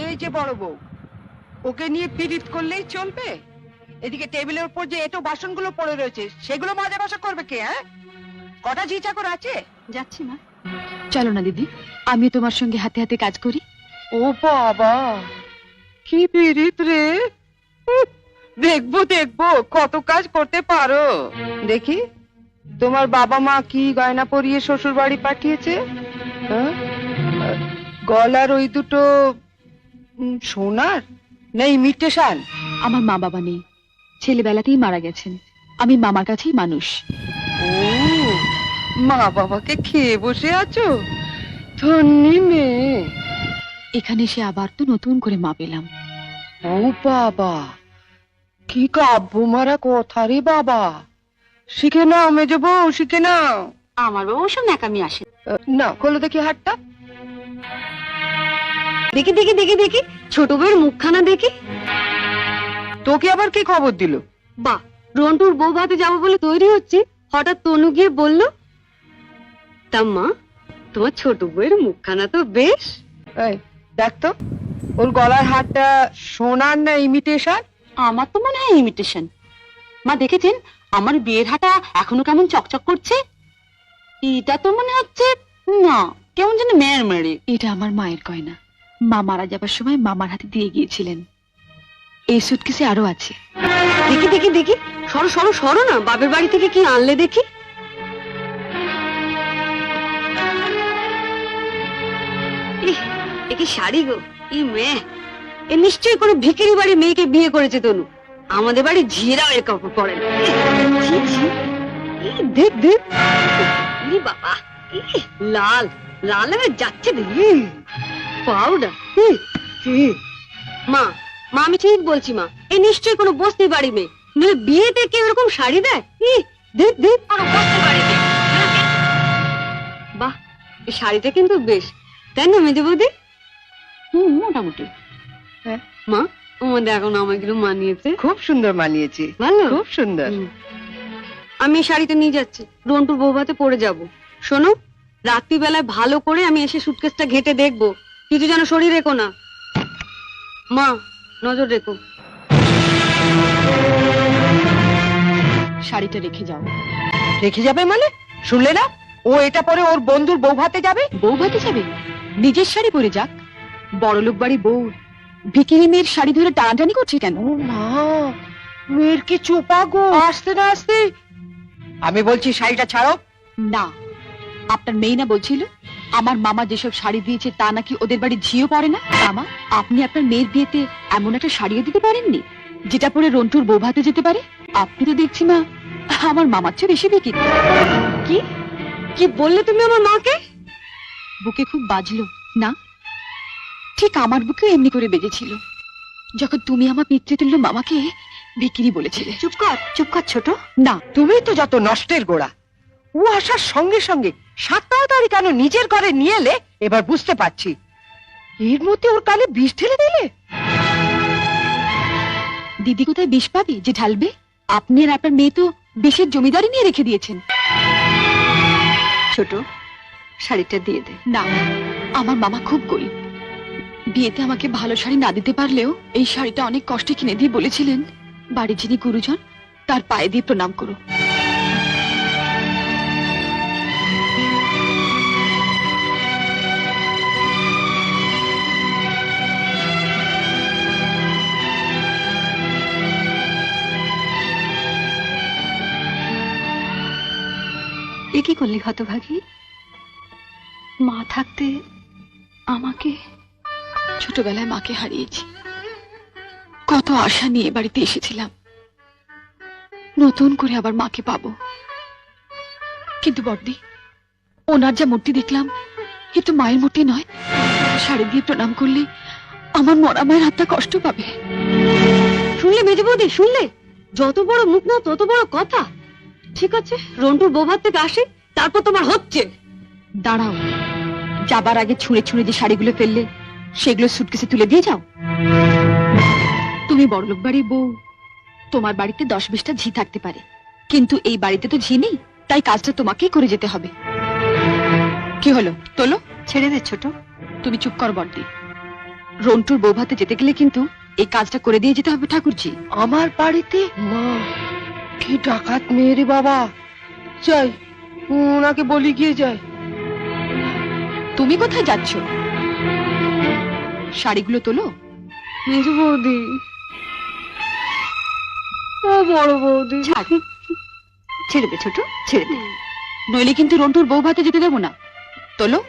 এই যে বড় বউ, ওকে নিয়ে পীড়িত করলেই চলবে? এদিকে টেবিলের উপর যে এটো বাসনগুলো পড়ে রয়েছে সেগুলো মাজা ঘষা করবে কে? হ্যাঁ, কটা ঝি চাকর আছে? যাচ্ছি মা। চলো না দিদি, আমি তোমার সঙ্গে হাতে হাতে কাজ করি। ও বাবা, কি পীড়িত রে! উহ, দেখবো দেখবো কত কাজ করতে পারো। দেখি তোমার বাবা মা কি গয়না পরিয়ে শ্বশুর বাড়ি পাঠিয়েছে। হ্যাঁ? গলার ওই দুটো সোনার না ইমিটেশন? আমার মা বাবা নেই, ছেলেবেলাতেই মারা গেছেন। আমি মামার কাছেই মানুষ। ও, মা বাবাকে খেয়ে বসে আছো? ধন্যি মেয়ে। এখানে এসে আবার তো নতুন করে মা পেলাম। ও বাবা, কি কাব্য মারা কথা রে বাবা! শিখে নাও মেজো বউ, শিখে নাও। আমার বাবা ওসব ন্যাকামি আসে। না, খোলো দেখি হাতটা। দেখি দেখি দেখি দেখি, ছোট বউয়ের মুখখানা দেখি। তোকে আবার কি খবর দিল? বা, রন্টুর বউ ভাতে যাবো বলে তৈরি হচ্ছে, হঠাৎ তনু গিয়ে বলল, তা মা, তোমার ছোট বউয়ের মুখখানা তো বেশ। এই দেখ তো, ওর গলার হারটা সোনার না ইমিটেশন? আমার তো মনে হয় ইমিটেশন। মা দেখেছেন আমার বিয়ের হাটা এখনো কেমন চকচক করছে? এটা তো মনে হচ্ছে না, কেমন যেন মেয়ের মেরে। এটা আমার মায়ের গয়না, মা মারা যাবার সময় মামার হাতে দিয়ে গিয়েছিলেন। এই সুটকেসে আরো আছে। দেখি দেখি দেখি, সরো সরো সরো না, বাপের বাড়ি থেকে কি আনলে দেখি। এ কি শাড়ি গো! ই মেয়ে, এ নিশ্চয়ই কোনো ভিখারি বাড়ির মেয়েকে বিয়ে করেছে তনু। আমাদের বাড়ি ঝিয়েরাও এর কাপড় পরে না। ছি, ছি। দেখ দেখ, ই বাবা, লাল লাল হয়ে যাচ্ছে দেখি। পাউডার। মা, মা আমি ঠিক বলছি মা, এ নিশ্চয়ই কোনো বস্তি বাড়ি মেয়ে, নইলে বিয়েতে কেউ এরকম শাড়ি দেয়? দেখ দেখ, কোনো বস্তি বাড়ি মেয়ে। বাহ, এই শাড়িটা কিন্তু বেশ, তাই না মেজে বৌদি? মোটামুটি। হ্যাঁ মা, তোমার দেখো না আমাকে একটু মানিয়েছে। খুব সুন্দর মানিয়েছে, ভালো, খুব সুন্দর। আমি এই শাড়িটা নিয়ে যাচ্ছি, রন্টুর বউ ভাতে পরে যাব। শোনো, রাত্রিবেলায় ভালো করে আমি এসে সুটকেসটা ঘেটে দেখবো, কিছু যেন শরীর রেখো না। মা, নজর রেখো। শাড়িটা রেখে যাও। রেখে যাবে মানে? শুনলে না, ও এটা পরে ওর বন্ধুর বউ ভাতে যাবে। বউ ভাতে যাবে? নিজের শাড়ি পরে যাক। বড়লোক বাড়ি বউ ভিখিরি মেয়ের শাড়ি ধরে টানাটানি করছে কেন? ও মা, মেয়ের কি চোপা গো! আসতে না আসতে। আমি বলছি শাড়িটা ছাড়ো। না, আপনার মেয়ে না বলছিল আমার মামা যেসব শাড়ি দিয়েছে তা নাকি ওদের বাড়ি ঝিও পড়ে না। মামা, আপনি আপনার মেয়ের বিয়েতে এমন একটা শাড়িও দিতে পারেননি যেটা পরে রন্টুর বউ ভাতে যেতে পারে? আপনি তো দেখছি মা আমার মামার চেয়ে বেশি বিক্রি। কি কি বললে তুমি আমার মাকে? বুকে খুব বাজলো না? ঠিক আমার বুকেও এমনি করে বেজেছিল যখন তুমি আমার পিতৃতুল্য মামাকে বিক্রি বলেছিলে। চুপ কর ছোট। না, তুমি তো যত নষ্টের গোড়া। ও আসার সঙ্গে সঙ্গে 7 তাড়াতাড়ি কেন নিজের ঘরে নিয়ে এলে এবার বুঝতে পারছি। এর মধ্যে ওর কালে বিষ ঢেলে দিলে। দিদি কোথায় বিষ পাবি যে ঢালবে? আপনি আর আপনার মেয়ে তো বিষের জমিদারি নিয়ে রেখে দিয়েছেন। ছোট, শাড়িটা দিয়ে দে। না, আমার মামা খুব গরিব, বিয়েতে আমাকে ভালো শাড়ি না দিতে পারলেও এই শাড়িটা অনেক কষ্টে কিনে দিয়ে বলেছিলেন বাড়ি যিনি গুরুজন তার পায়ে দিয়ে প্রণাম করো। এ কি করলি হতভাগী? মা থাকতে আমাকে, ছোটবেলায় মাকে হারিয়েছি, কত আশা নিয়ে বাড়িতে এসেছিলাম, নতুন করে আবার মাকে পাবো। কিন্তু বড়দি, ওনার যা মূর্তি দেখলাম এ তো মায়ের মূর্তি নয়। শাড়ি দিয়ে প্রণাম করলে আমার মরা মায়ের হাতটা কষ্ট পাবে। শুনলে মেজে বৌদি, শুনলে? যত বড় মুখ না তত বড় কথা। ঠিক আছে, রন্টুর বউ ভাত থেকে আসে, তারপর তোমার হচ্ছে। দাঁড়াও, যাবার আগে ছুঁড়ে ছুঁড়ে যে শাড়িগুলো ফেললে সেগুলো সুটকেসে তুলে দিয়ে যাও। তুমি বড়লোক বাড়ির বউ, তোমার বাড়িতে 10-20টা ঝি থাকতে পারে, কিন্তু এই বাড়িতে তো ঝি নেই, তাই কাজটা তোমাকেই করে যেতে হবে। কি হলো, তোলো। ছেড়ে দে ছোট। তুমি চুপ কর বড়দি। রন্টুর বউ ভাতে যেতে গেলে কিন্তু এই কাজটা করে দিয়ে যেতে হবে ঠাকুরজি। আমার বাড়িতে? মা, কি ডাকাত মেয়ে রে বাবা। যাই, ওনাকে বলি গিয়ে যাই। তুমি কোথায় যাচ্ছ? শাড়িগুলো তোলো। মেজ বৌদি, ও বড় বৌদি, ছাড়, ছেড়ে দে ছোট, ছেড়ে দে, নইলে কিন্তু রন্টুর বউ ভাতে যেতে দেবো না। তোলো।